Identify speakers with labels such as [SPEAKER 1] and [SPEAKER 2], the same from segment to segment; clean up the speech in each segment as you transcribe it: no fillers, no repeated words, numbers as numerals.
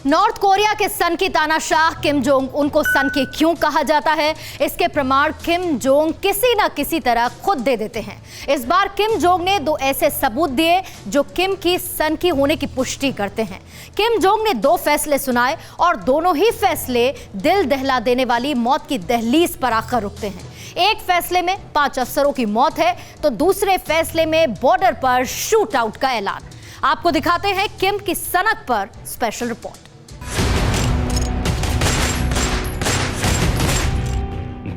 [SPEAKER 1] North Korea के सन की तानाशाह किम जोंग उनको सन के क्यों कहा जाता है, इसके प्रमाण किम जोंग किसी न किसी तरह खुद दे देते हैं। इस बार किम जोंग ने दो ऐसे सबूत दिए जो किम की सन की होने की पुष्टि करते हैं। किम जोंग ने दो फैसले सुनाए और दोनों ही फैसले दिल दहला देने वाली मौत की दहलीज पर आकर रुकते हैं। एक फैसले में 5 अफसरों की मौत है तो दूसरे फैसले में बॉर्डर पर शूट आउट का ऐलान। आपको दिखाते हैं किम की सनक पर स्पेशल रिपोर्ट।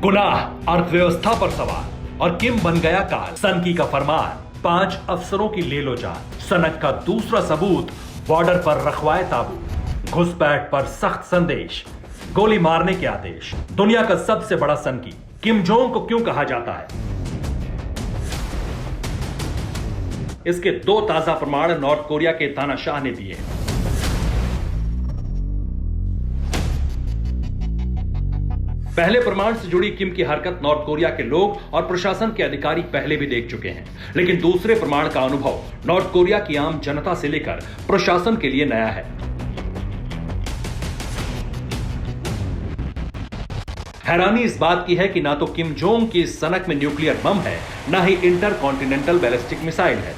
[SPEAKER 2] गुनाह अर्थव्यवस्था पर सवाल और किम बन गया काल। सनकी का फरमान, 5 अफसरों की ले लो जान। सनक का दूसरा सबूत, बॉर्डर पर रखवाए ताबूत। घुसपैठ पर सख्त संदेश, गोली मारने के आदेश। दुनिया का सबसे बड़ा सनकी किम जोंग को क्यों कहा जाता है, इसके दो ताजा प्रमाण नॉर्थ कोरिया के तानाशाह ने दिए। पहले प्रमाण से जुड़ी किम की हरकत नॉर्थ कोरिया के लोग और प्रशासन के अधिकारी पहले भी देख चुके हैं, लेकिन दूसरे प्रमाण का अनुभव नॉर्थ कोरिया की आम जनता से लेकर प्रशासन के लिए नया है। हैरानी इस बात की है कि ना तो किम जोंग की इस सनक में न्यूक्लियर बम है, ना ही इंटरकॉन्टिनेंटल बैलिस्टिक मिसाइल है।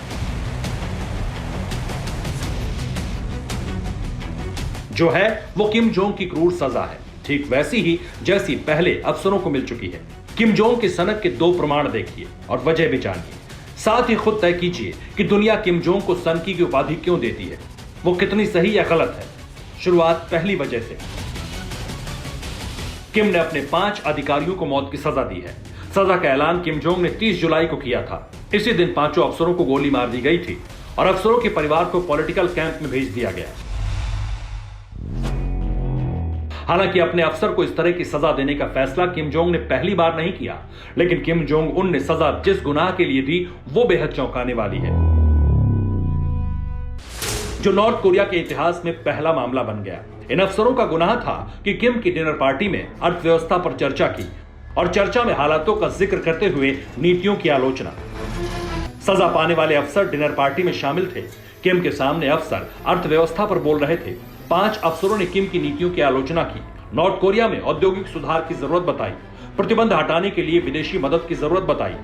[SPEAKER 2] जो है वो किम जोंग की क्रूर सजा है, ठीक वैसी ही जैसी पहले अफसरों को मिल चुकी है। किम जोंग की सनक के दो प्रमाण देखिए और वजह भी जानिए। साथ ही खुद तय कीजिए कि दुनिया किम जोंग को सनकी की उपाधि क्यों देती है, वो कितनी सही या गलत है। शुरुआत पहली वजह से। किम ने अपने 5 अधिकारियों को मौत की सजा दी है। सजा का ऐलान किम जोंग ने 30 जुलाई को किया था। इसी दिन 5 अफसरों को गोली मार दी गई थी और अफसरों के परिवार को पॉलिटिकल कैंप में भेज दिया गया। हालांकि अपने अफसर को इस तरह की सजा देने का फैसला किम जोंग ने पहली बार नहीं किया, लेकिन किम जोंग उन ने सजा जिस गुनाह के लिए दी वो बेहद चौंकाने वाली है, जो नॉर्थ कोरिया के इतिहास में पहला मामला बन गया। इन अफसरों का गुनाह था कि किम की डिनर पार्टी में अर्थव्यवस्था पर चर्चा की और चर्चा में हालातों का जिक्र करते हुए नीतियों की आलोचना। सजा पाने वाले अफसर डिनर पार्टी में शामिल थे। किम के सामने अफसर अर्थव्यवस्था पर बोल रहे थे। 5 अफसरों ने किम की नीतियों की आलोचना की, नॉर्थ कोरिया में औद्योगिक सुधार की जरूरत बताई, प्रतिबंध हटाने के लिए विदेशी मदद की जरूरत बताई।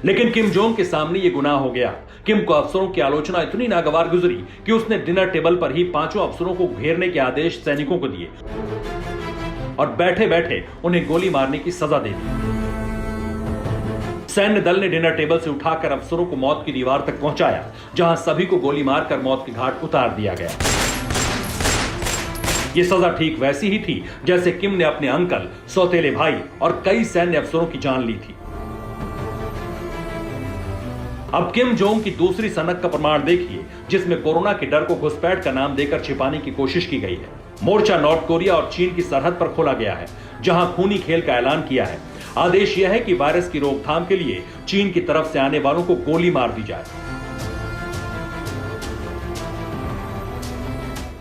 [SPEAKER 2] लेकिन किम जोंग के सामने यह गुनाह हो गया। किम को अफसरों की आलोचना इतनी नागवार गुजरी कि उसने डिनर टेबल पर ही 5 अफसरों को घेरने के आदेश सैनिकों को दिए और बैठे बैठे उन्हें गोली मारने की सजा दे दी। सैन्य दल ने डिनर टेबल से उठाकर अफसरों को मौत की दीवार तक पहुंचाया, जहां सभी को गोली मारकर मौत के घाट उतार दिया गया। यह सजा ठीक वैसी ही थी जैसे किम ने अपने अंकल, सौतेले भाई और कई सैन्य अफसरों की जान ली थी। अब किम जोंग की दूसरी सनक का प्रमाण देखिए, जिसमें कोरोना के डर को घुसपैठ का नाम देकर छिपाने की कोशिश की गई है। मोर्चा नॉर्थ कोरिया और चीन की सरहद पर खोला गया है, जहां खूनी खेल का ऐलान किया है। आदेश यह है कि वायरस की रोकथाम के लिए चीन की तरफ से आने वालों को गोली मार दी जाए।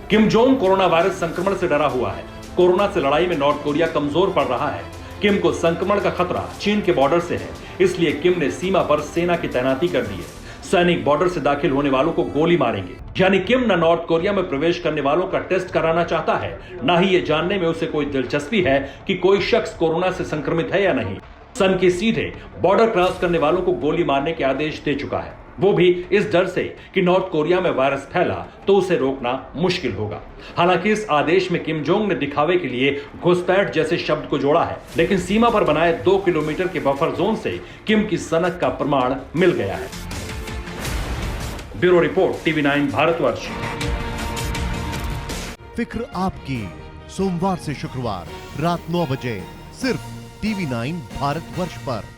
[SPEAKER 2] किम जोंग कोरोना वायरस संक्रमण से डरा हुआ है। कोरोना से लड़ाई में नॉर्थ कोरिया कमजोर पड़ रहा है। किम को संक्रमण का खतरा चीन के बॉर्डर से है, इसलिए किम ने सीमा पर सेना की तैनाती कर दी है। सैनिक बॉर्डर से दाखिल होने वालों को गोली मारेंगे। यानी किम न नॉर्थ कोरिया में प्रवेश करने वालों का टेस्ट कराना चाहता है, ना ही ये जानने में उसे कोई दिलचस्पी है कि कोई शख्स कोरोना से संक्रमित है या नहीं। सन के सीधे बॉर्डर क्रॉस करने वालों को गोली मारने के आदेश दे चुका है, वो भी इस डर से कि नॉर्थ कोरिया में वायरस फैला तो उसे रोकना मुश्किल होगा। हालांकि इस आदेश में किम जोंग ने दिखावे के लिए घुसपैठ जैसे शब्द को जोड़ा है, लेकिन सीमा पर बनाए 2 किलोमीटर के बफर जोन से किम की सनक का प्रमाण मिल गया है। Bureau report, TV9 Bharatvarsh.
[SPEAKER 3] फिक्र आपकी, सोमवार से शुक्रवार रात 9 बजे सिर्फ TV9 भारतवर्ष पर।